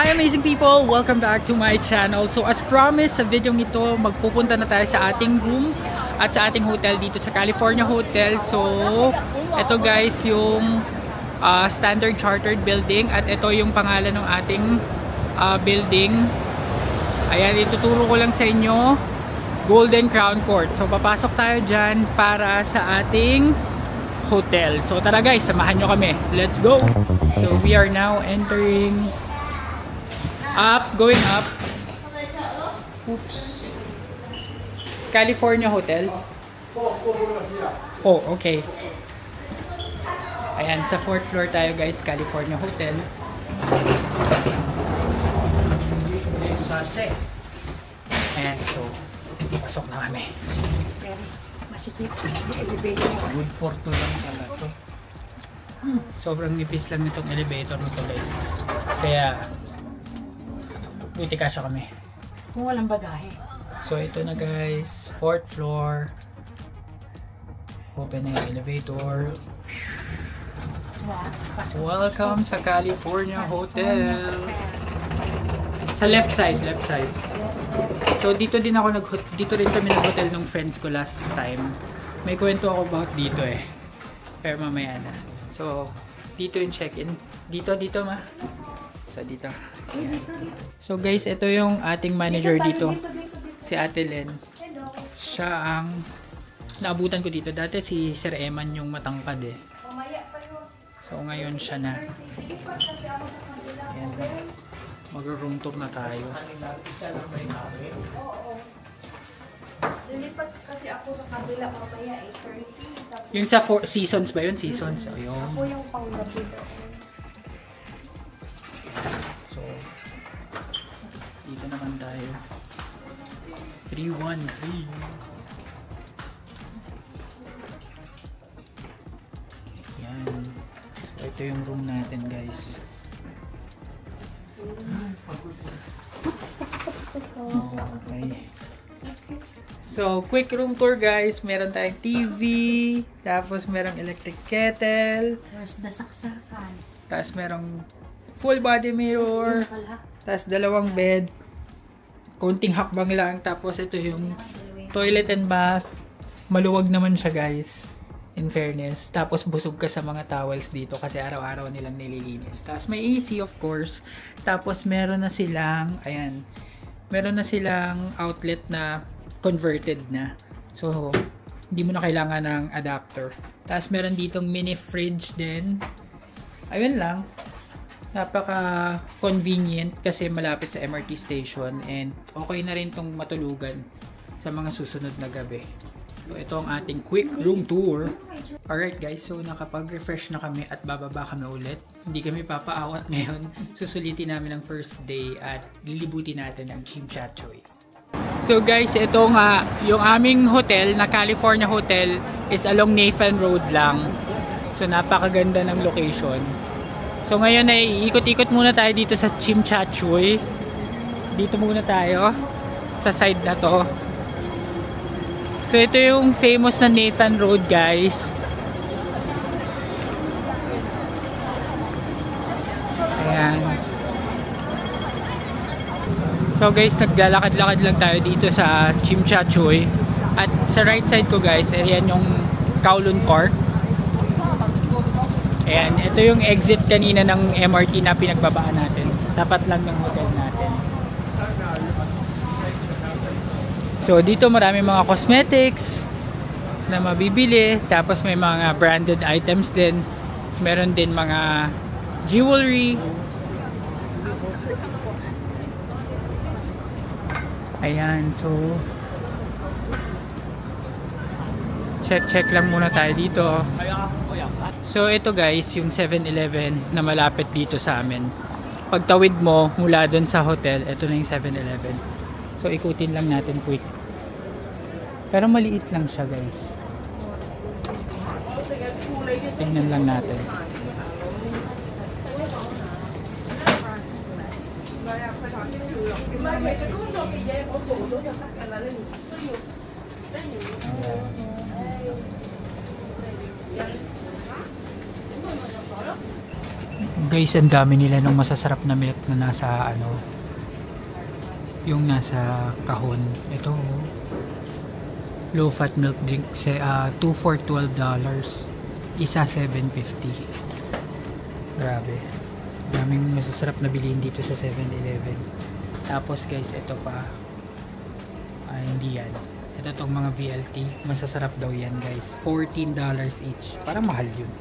Hi amazing people! Welcome back to my channel. So as promised sa video ito, magpupunta na tayo sa ating room at sa ating hotel dito sa California Hotel. So ito guys yung Standard Chartered Building at ito yung pangalan ng ating building. Ayan, ituturo ko lang sa inyo, Golden Crown Court. So papasok tayo dyan para sa ating hotel. So tara guys, samahan nyo kami. Let's go! So we are now entering going up. Oops. California Hotel. Oh, okay. Ayan, sa 4th floor tayo guys, California Hotel. Ayan, so pasok na kami. Masikip. Good for 2 lang pala to. Sobrang nipis lang nitong elevator nito guys. Kaya buti kasya kami. Kung walang bagahe. So ito na guys, 4th floor. Open na yung elevator. Welcome sa California Hotel. Sa left side. So dito rin kami nag-hotel nung friends ko last time. May kwento ako about dito eh. Pero mamaya na. So dito yung check-in. Dito ma. So dito. Ayan. So guys, ito yung ating manager dito. Si Ate Len. Siya ang naabutan ko dito. Dati si Sir Eman yung matangkad eh. So ngayon siya na. Ayan. Mag-room tour na tayo. Lilipat kasi ako sa kabila mamaya 8:30. Yung sa 4 seasons ba yun? Seasons. So, yun. Ako yung pang-gabi. So, dito naman tayo. 313. Yan. So, ito yung room natin guys. Okay. So, quick room tour guys. Meron tayong TV. Tapos merong electric kettle. Where's the saksakan? Tapos merong full body mirror. Tapos dalawang bed. Konting hakbang lang. Tapos ito yung toilet and bath. Maluwag naman siya guys. In fairness. Tapos busog ka sa mga towels dito kasi araw-araw nilang nililinis. Tapos may AC of course. Tapos meron na silang, ayan. Meron na silang outlet na converted na. So, hindi mo na kailangan ng adapter. Tapos meron ditong mini fridge din. Ayun lang. Napaka-convenient kasi malapit sa MRT station and okay na rin tong matulugan sa mga susunod na gabi. So, ito ang ating quick room tour. Alright guys, so nakapag-refresh na kami at bababa kami ulit. Hindi kami papaawat ngayon. Susulitin namin ang first day at lilibutin natin ang Chimchachoy. So guys, ito nga, yung aming hotel na California Hotel is along Nathan Road lang. So napakaganda ng location. So ngayon ay ikot-ikot muna tayo dito sa Chimchachoy. Dito muna tayo sa side na to. So ito yung famous na Nathan Road guys. Ayan. So guys, naglalakad-lakad lang tayo dito sa Chimchachoy. At sa right side ko guys, ayan yung Kowloon Park. Ayan, ito yung exit kanina ng MRT na pinagbabaan natin. Tapat lang ng hotel natin. So dito marami mga cosmetics na mabibili. Tapos may mga branded items din. Meron din mga jewelry. Ayan, so check lang muna tayo dito. So ito guys, yung 7-Eleven na malapit dito sa amin. Pagtawid mo mula doon sa hotel, ito na yung 7-Eleven. So ikutin lang natin quick. Pero maliit lang siya guys. Tingnan lang natin. Guys, ang dami nila ng masasarap na milk na nasa ano, yung nasa kahon. Ito low fat milk drink, 2 for $12, isa $7.50. Grabe, daming masasarap na bilhin dito sa 7-Eleven. Tapos guys, ito pa, hindi yan, ito tong mga VLT, masasarap daw yan guys, $14 each. Parang mahal yun.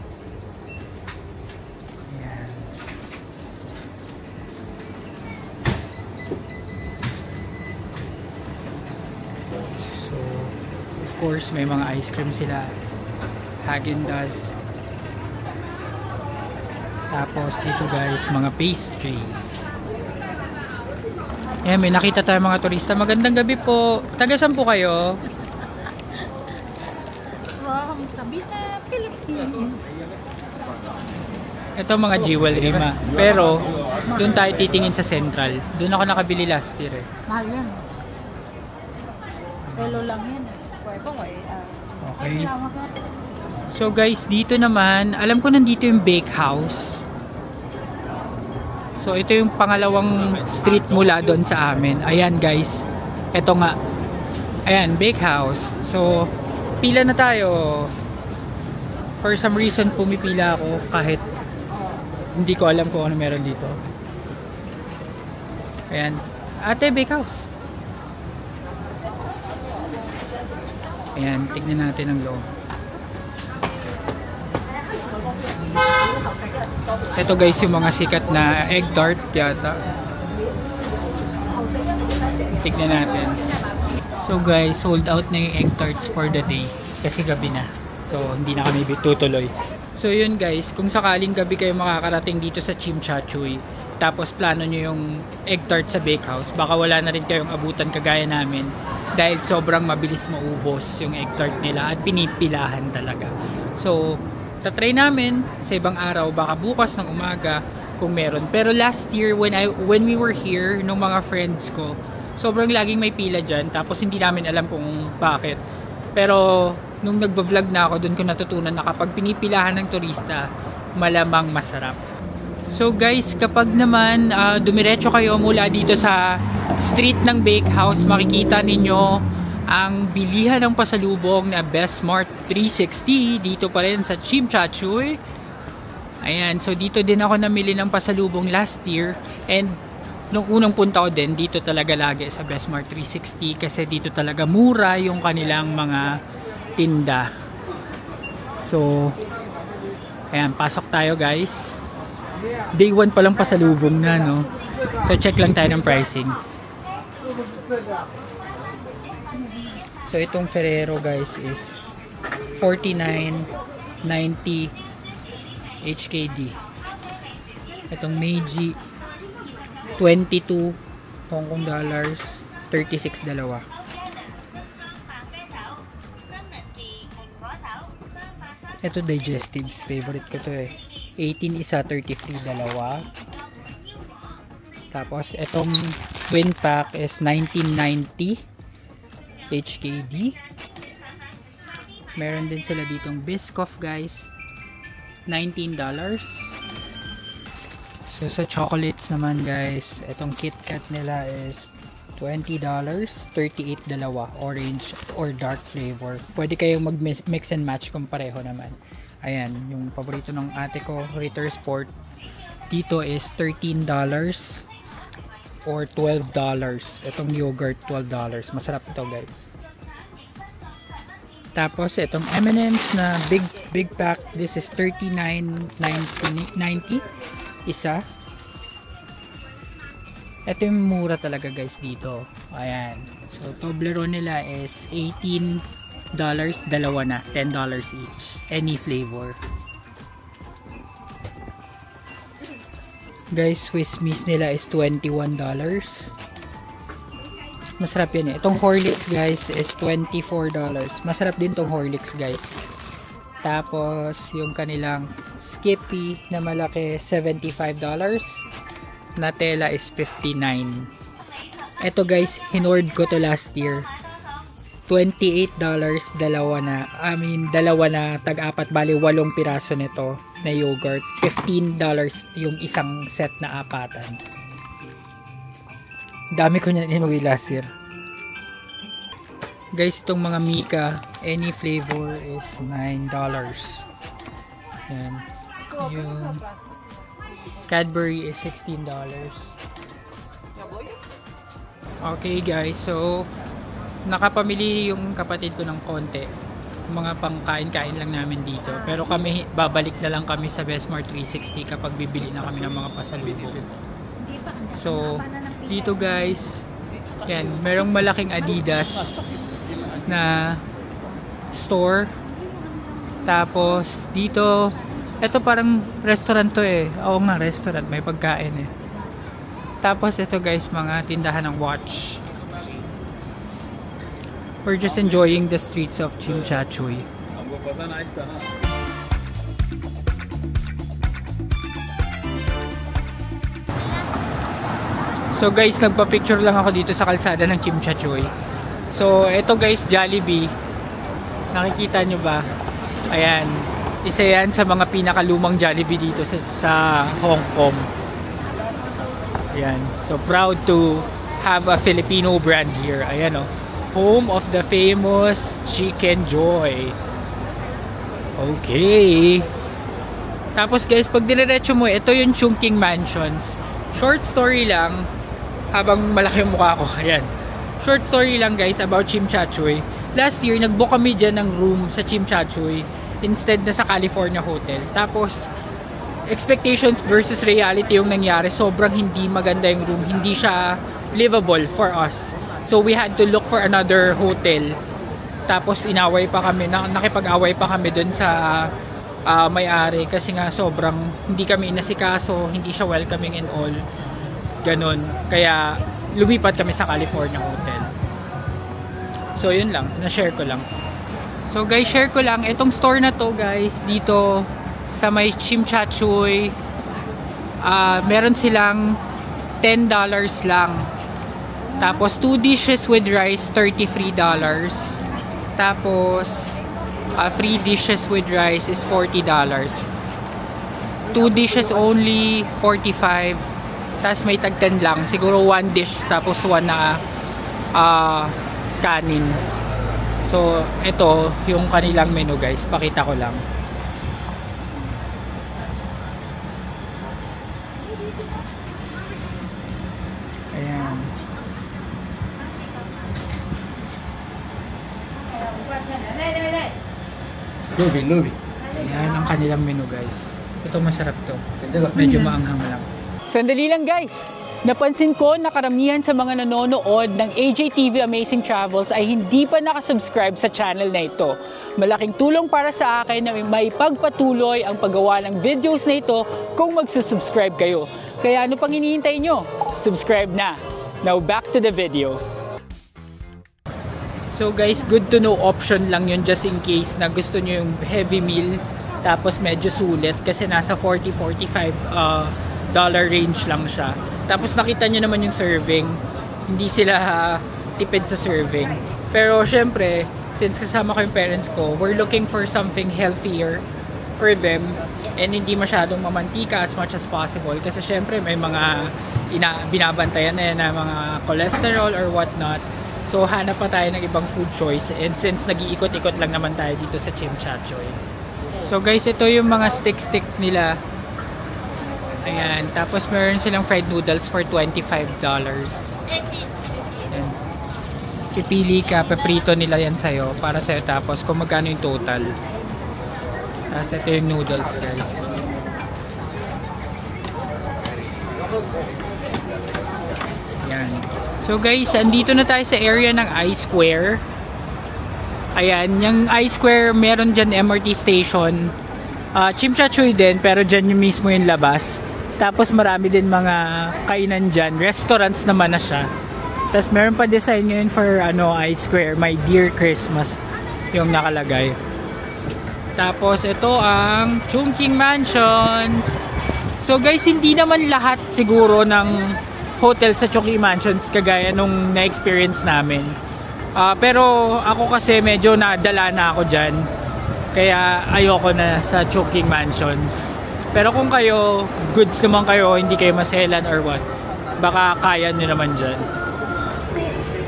Ayan. So of course may mga ice cream sila, Häagen-Dazs. Tapos dito guys, mga pastries. Ayan, may nakita tayo mga turista. Magandang gabi po. Taga saan po kayo? From Cavite, Philippines. Ito mga jewelry ma. Pero doon tayo titingin sa Central. Doon ako nakabili last year eh. Mahal yan. Pelo lang yan. Okay. So guys, dito naman, alam ko nandito yung bake house. So ito yung pangalawang street mula doon sa amin. Ayan guys. Ito nga. Ayan, bake house. So pila na tayo. For some reason pumipila ako kahit hindi ko alam kung ano meron dito. Ayan. Ate, bake house. Ayan, tignan natin ang loob. Ito guys, yung mga sikat na egg tart yata. Tignan natin. So guys, sold out na yung egg tarts for the day. Kasi gabi na. So hindi na kami tutuloy. So yun guys, kung sakaling gabi kayo makakarating dito sa Chimchachoy, tapos plano nyo yung egg tart sa bake house, baka wala na rin kayong abutan kagaya namin. Dahil sobrang mabilis maubos yung egg tart nila at pinipilahan talaga. So tatry namin sa ibang araw, baka bukas ng umaga kung meron. Pero last year when we were here nung mga friends ko, sobrang laging may pila dyan, tapos hindi namin alam kung bakit. Pero nung nagba-vlog na ako, doon ko natutunan na kapag pinipilahan ng turista, malamang masarap. So guys, kapag naman dumiretso kayo mula dito sa street ng bake house, makikita ninyo ang bilihan ng pasalubong na Best Mart 360 dito pa rin sa Chimchachoy. Ayan, so dito din ako namili ng pasalubong last year, and nung unang punta ko din, dito talaga lagi sa Best Mart 360 kasi dito talaga mura yung kanilang mga tinda. So ayan, pasok tayo guys. Day 1 pa lang pasalubong na, no? So check lang tayo ng pricing. So itong Ferrero guys is 49.90 HKD. Itong Meiji 22 Hong Kong dollars, 36 dalawa. Ito digestives, favorite ko to eh. 18 isa, 33 dalawa. Tapos itong twin pack is 1990 HKD. Meron din sila ditong Biscoff guys, $19. So sa chocolates naman guys, itong KitKat nila is $20, 38 dalawa, orange or dark flavor. Pwede kayong mag-mix and match kung pareho naman. Ayan, yung paborito ng ate ko, Ritter Sport, dito is $13 or $12. Itong yogurt, $12. Masarap ito guys. Tapos itong M&M's na big pack, this is $39.90 isa. Ito yung mura talaga guys dito. Ayan. So Toblerone nila is 18 dalawa na. $10 each. Any flavor. Guys, Swiss Miss nila is $21. Masarap yan eh. Itong Horlicks guys is $24. Masarap din tong Horlicks guys. Tapos yung kanilang Skippy na malaki $75. Nutella is $59. Ito guys, hinord ko to last year. $28, dalawa na tag-apat, bali 8 piraso nito na yogurt. $15 yung isang set na apatan. Dami ko niyan inuwi last year. Guys, itong mga Mika, any flavor is $9. Yan. Yung Cadbury is $16. Okay guys, so nakapamili yung kapatid ko ng konti. Mga pangkain-kain lang namin dito. Pero kami, babalik na lang kami sa Bestmart 360 kapag bibili na kami ng mga pasalubong. So, dito guys, yan, merong malaking Adidas na store. Tapos, dito, ito parang restaurant to eh. Oo nga, restaurant, may pagkain eh. Tapos, ito guys, mga tindahan ng watch. We're just enjoying the streets of Chimchachoy. So guys, nagpa-picture lang ako dito sa kalsada ng Chimchachoy. So ito guys, Jollibee. Nakikita nyo ba? Ayan. Isa yan sa mga pinakalumang Jollibee dito sa Hong Kong. Ayan. So proud to have a Filipino brand here. Ayan o. Home of the famous Chicken Joy. Okay. Tapos guys, pag dinerecho mo, ito yung Chungking Mansions. Short story lang, habang malaki yung mukha ko. Ayan. Short story lang guys about Chimchachoy. Last year, nag-book kami dyan ng room sa Chimchachoy instead na sa California Hotel. Tapos, expectations versus reality yung nangyari. Sobrang hindi maganda yung room. Hindi siya livable for us. So we had to look for another hotel. Tapos inaway pa kami, nakipag-away pa kami dun sa may-ari kasi nga sobrang hindi kami inasikaso, hindi siya welcoming and all. Ganon. Kaya lumipat kami sa California Hotel. So yun lang, na-share ko lang. So guys, share ko lang itong store na to guys, dito sa may Chimchachoy. Meron silang $10 lang. Tapos 2 dishes with rice, $33. Tapos 3 dishes with rice is $40. 2 dishes only, $45. Tapos may tag-10 lang. Siguro 1 dish tapos 1 na kanin. So ito yung kanilang menu guys. Pakita ko lang. Ayan. Lubi. Ayan ang kanilang menu guys. Ito masarap to. Medyo maanghang lang. Sandali lang guys. Napansin ko na karamihan sa mga nanonood ng AJTV Amazing Travels ay hindi pa nakasubscribe sa channel na ito. Malaking tulong para sa akin na may pagpatuloy ang paggawa ng videos na ito kung magsusubscribe kayo. Kaya ano pang hinihintay nyo? Subscribe na. Now back to the video. So guys, good to know option lang yun just in case na gusto nyo yung heavy meal tapos medyo sulit kasi nasa $40-45 range lang siya. Tapos nakita nyo naman yung serving, hindi sila tipid sa serving. Pero syempre, since kasama ko yung parents ko, we're looking for something healthier for them and hindi masyadong mamantika as much as possible kasi syempre may mga binabantayan na yan na mga cholesterol or whatnot. So hanap pa tayo ng ibang food choice and since nag-iikot-ikot lang naman tayo dito sa Chimchachoy. So guys, ito yung mga stick nila. Ayan, tapos meron silang fried noodles for $25. Ayan. Pipili ka, paprito nila yan sa'yo para sa'yo tapos kung magkano yung total. Tapos ito yung noodles guys. Ayan. So guys, andito na tayo sa area ng I-Square. Ayan, yung I-Square, meron dyan MRT station. Chimchachoy din, pero dyan yung mismo yung labas. Tapos marami din mga kainan dyan. Restaurants naman na siya. Tapos meron pa design ngayon for I-Square. My Dear Christmas yung nakalagay. Tapos ito ang Chungking Mansions. So guys, hindi naman lahat siguro ng hotel sa Chungking Mansions kagaya nung na-experience namin. Pero ako kasi medyo nadala na ako dyan. Kaya ayoko na sa Chungking Mansions. Pero kung kayo, goods naman kayo, hindi kayo maselan or what, baka kaya nyo naman dyan.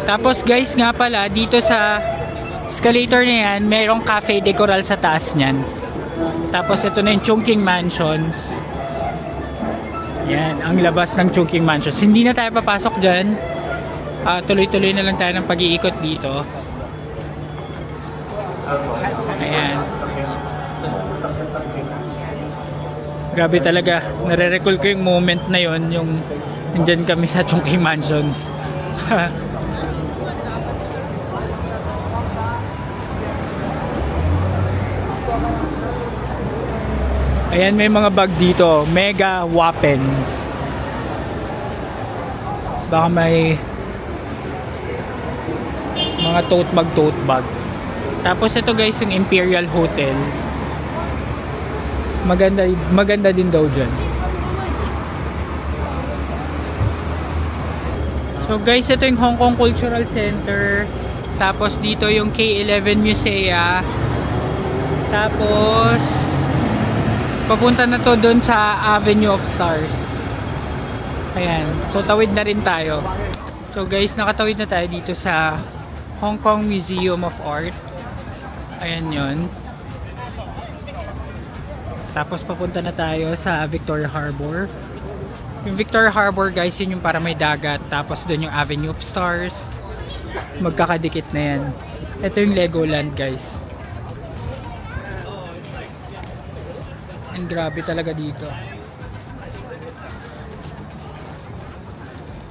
Tapos guys nga pala, dito sa escalator na yan, mayroong cafe de coral sa taas nyan. Tapos ito na yung Chungking Mansions. Yan, ang labas ng Chungking Mansions. Hindi na tayo papasok dyan. Tuloy-tuloy na lang tayo ng pag-iikot dito. Ayan. Grabe talaga. Nare-recall ko yung moment na yon, yung nandyan kami sa Chungking Mansions. Ayan, may mga bag dito. Mega Wapen. Baka may mga tote bag. Tapos ito guys, yung Imperial Hotel. Maganda din daw dyan. So guys, ito yung Hong Kong Cultural Center. Tapos dito yung K11 Musea. Tapos papunta na to doon sa Avenue of Stars. Ayan. So tawid na rin tayo. So guys, nakatawid na tayo dito sa Hong Kong Museum of Art. Ayan yun. Tapos papunta na tayo sa Victoria Harbor. Yung Victoria Harbor guys, yun yung para may dagat. Tapos doon yung Avenue of Stars. Magkakadikit na yan. Ito yung Legoland guys. And grabe talaga dito.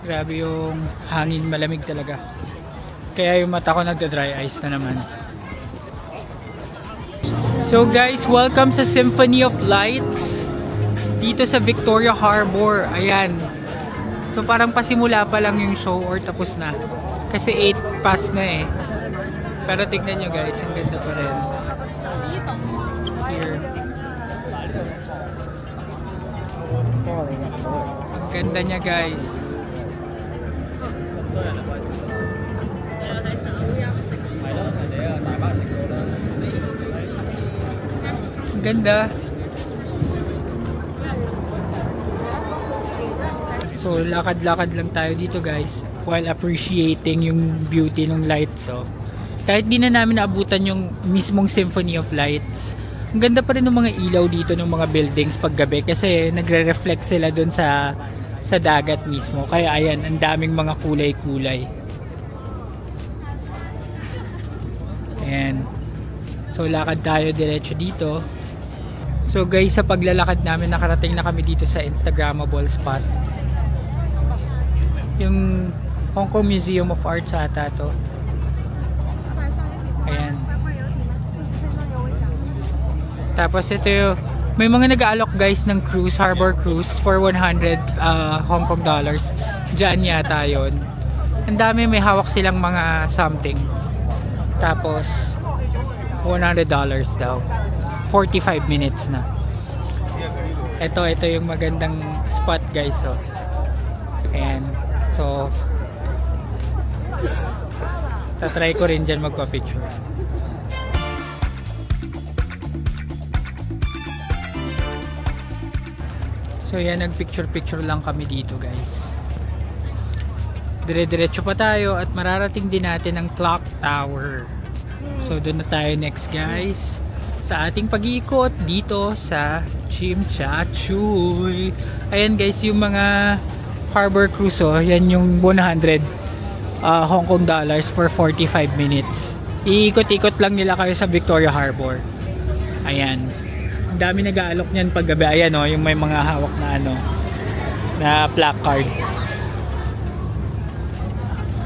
Grabe yung hangin, malamig talaga. Kaya yung mata ko nagda-dry ice na naman. So guys, welcome sa Symphony of Lights dito sa Victoria Harbor. Ayan. So parang pasimula pa lang yung show or tapos na. Kasi 8 past na eh. Pero tignan nyo guys, ang ganda pa rin. Here. Ang ganda niya guys. Ang ganda. So lakad-lakad lang tayo dito guys while appreciating yung beauty ng lights. So kahit di na namin naabutan yung mismong Symphony of Lights, ang ganda pa rin ng mga ilaw dito ng mga buildings paggabi kasi nagre-reflect sila dun sa dagat mismo. Kaya ayan, ang daming mga kulay-kulay. Ayan. So lakad tayo diretso dito. So guys, sa paglalakad namin, nakarating na kami dito sa Instagrammable spot. Yung Hong Kong Museum of Art sa ata to. Ayan. Tapos ito yung, may mga nag-aalok guys ng cruise, harbor cruise for 100 Hong Kong dollars. Diyan yata yun. Ang dami, may hawak silang mga something. Tapos $100 daw. 45 minutes na. Ito yung magandang spot guys. So. Ayan. So tatry ko rin dyan magpa-picture. So yan, nagpicture-picture lang kami dito guys. Dire-diretso pa tayo at mararating din natin ang Clock Tower. So doon na tayo next guys sa ating pag-iikot dito sa Chimchachoy. Ayan guys, yung mga harbor cruise, oh, yan yung 100 Hong Kong dollars for 45 minutes. Iikot-ikot lang nila kayo sa Victoria Harbor. Ayan. Ang dami nag-aalok niyan pag gabi. Ayan, oh, yung may mga hawak na na placard.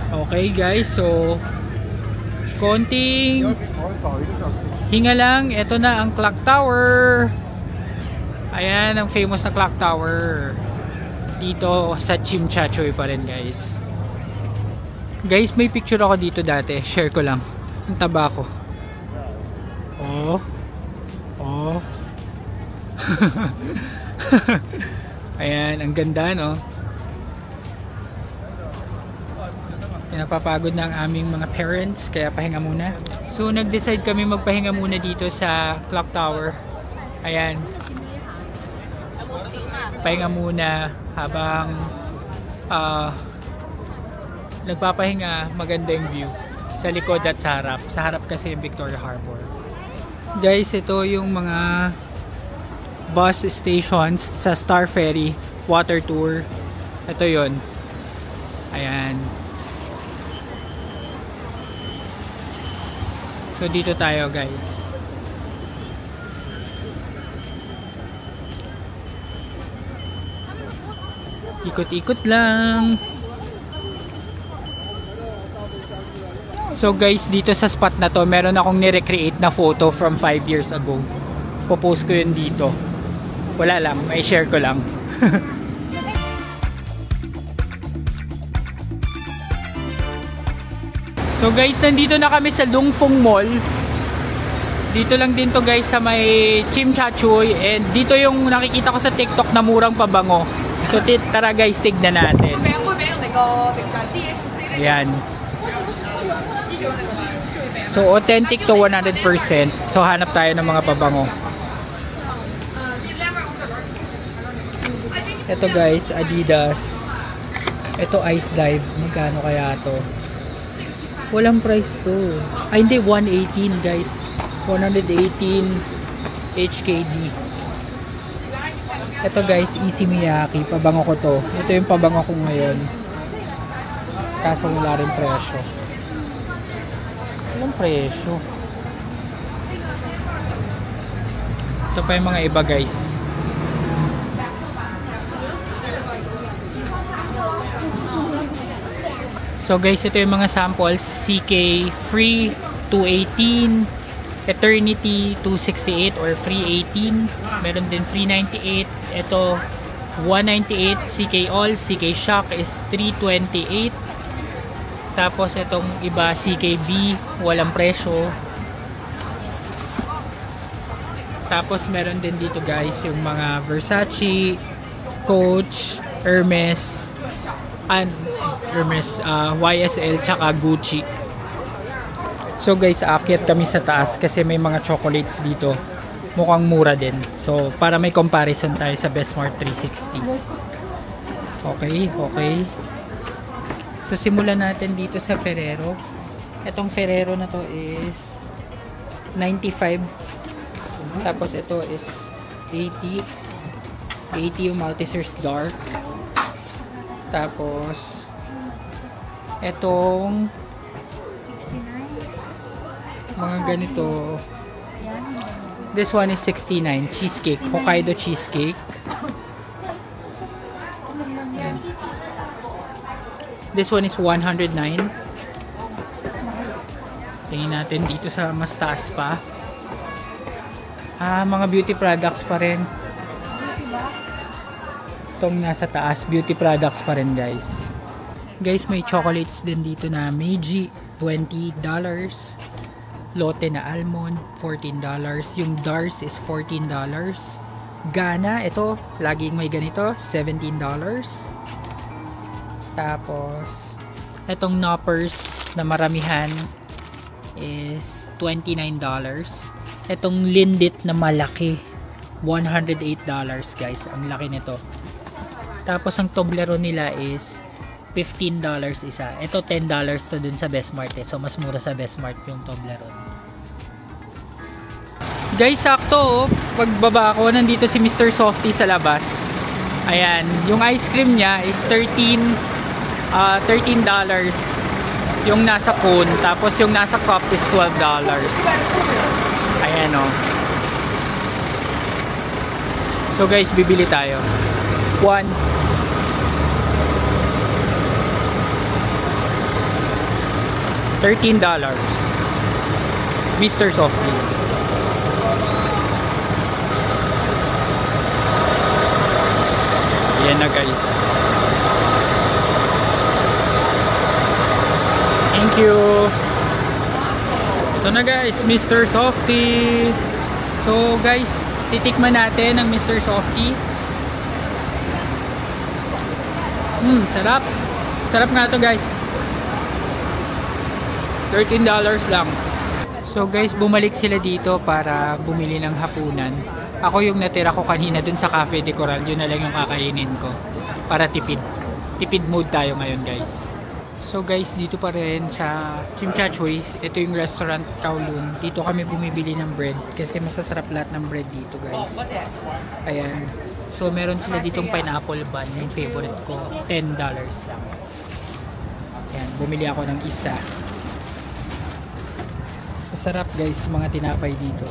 Okay guys, so konting hinga lang. Ito na ang clock tower. Ayan ang famous na clock tower dito sa Chimchachoy pa rin, guys. Guys, may picture ako dito dati, share ko lang. Ang taba ko. Oh ayan, ang ganda, no? Napapagod na ang aming mga parents, kaya pahinga muna. So nag-decide kami magpahinga muna dito sa clock tower. Ayan, pahinga muna habang nagpapahinga. Maganda yung view sa likod at sa harap. Sa harap kasi yung Victoria Harbor. Guys, ito yung mga bus stations sa Star Ferry water tour. Ito yon. Ayan. So dito tayo, guys. Ikot-ikot lang. So guys, dito sa spot na to, meron akong ni-recreate na photo from 5 years ago. Popost ko yun dito. Wala lang, may share ko lang. So guys, nandito na kami sa Lungfung Mall. Dito lang din to, guys, sa may Chimchachoy. And dito yung nakikita ko sa TikTok na murang pabango. So tara guys, tignan natin. Ayan. So authentic to 100%. So hanap tayo ng mga pabango. Ito guys, Adidas. Ito Ice Dive. Magkano kaya to? Walang price to. Ay hindi, 118 guys. 118 HKD. Ito guys, Easy Miyake. Pabango ko to. Ito yung pabango ko ngayon. Kaso wala rin presyo. Walang presyo. Ito pa yung mga iba guys. So guys, ito yung mga samples. CK Free 218, Eternity 268 or Free 18. Meron din Free 98. Ito 198. CK All, CK Shock is 328. Tapos itong iba CKB, walang presyo. Tapos meron din dito guys yung mga Versace, Coach, Hermes, and Hermes, YSL, tsaka Gucci. So guys, aakyat kami sa taas kasi may mga chocolates dito. Mukhang mura din. So para may comparison tayo sa Bestmart 360. Okay, okay. So simulan natin dito sa Ferrero. Itong Ferrero na to is 95. Tapos ito is 80. 80 yung Maltesers Dark. Tapos etong mga ganito. This one is 69. Cheesecake. Hokkaido cheesecake. Ayan. This one is 109. Tingin natin dito sa mas taas pa. Mga beauty products pa rin. Itong nasa taas, beauty products pa rin guys. Guys, may chocolates din dito na Meiji, $20. Lotte na almond, $14. Yung Dars is $14. Gana, ito, laging may ganito, $17. Tapos, itong Knoppers na maramihan is $29. Itong Lindit na malaki, $108 guys. Ang laki nito. Tapos, ang Toblerone nila is $15 isa. Ito $10 to dun sa Bestmart eh. So, mas mura sa Bestmart yung Toblerone. Guys, sakto oh. Pagbaba ko, nandito si Mr. Softy sa labas. Ayan. Yung ice cream niya is $13 yung nasa cone. Tapos yung nasa cup is $12. Ayan oh. So guys, bibili tayo. $1. $13. Mr. Softee. Yan na guys. Thank you. Ito na guys, Mr. Softee. So guys, titikman natin ang Mr. Softee. Sarap. Sarap nga to guys. $13 lang. So guys, bumalik sila dito para bumili ng hapunan. Ako yung natira ko kanina dun sa Cafe de Coral. Yun na lang yung kakainin ko. Para tipid. Tipid mode tayo ngayon guys. So guys, dito pa rin sa Chimchachoy. Ito yung restaurant Kowloon. Dito kami bumibili ng bread. Kasi masasarap lahat ng bread dito guys. Ayan. So meron sila ditong pineapple bun. Yung favorite ko. $10 lang. Ayan. Bumili ako ng isa. Sarap guys mga tinapay dito.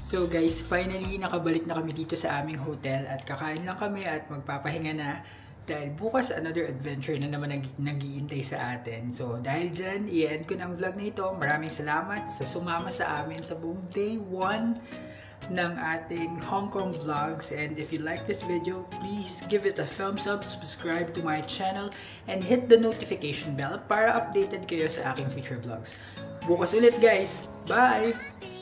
So guys, finally nakabalik na kami dito sa aming hotel at kakain lang kami at magpapahinga na dahil bukas another adventure na naman nag-iintay sa atin. So dahil dyan, i-end ko ng vlog na ito. Maraming salamat sa sumama sa amin sa buong day 1 ng ating Hong Kong vlogs. And if you like this video, please give it a thumbs up, subscribe to my channel, and hit the notification bell para updated kayo sa aking future vlogs. Bukas ulit guys! Bye!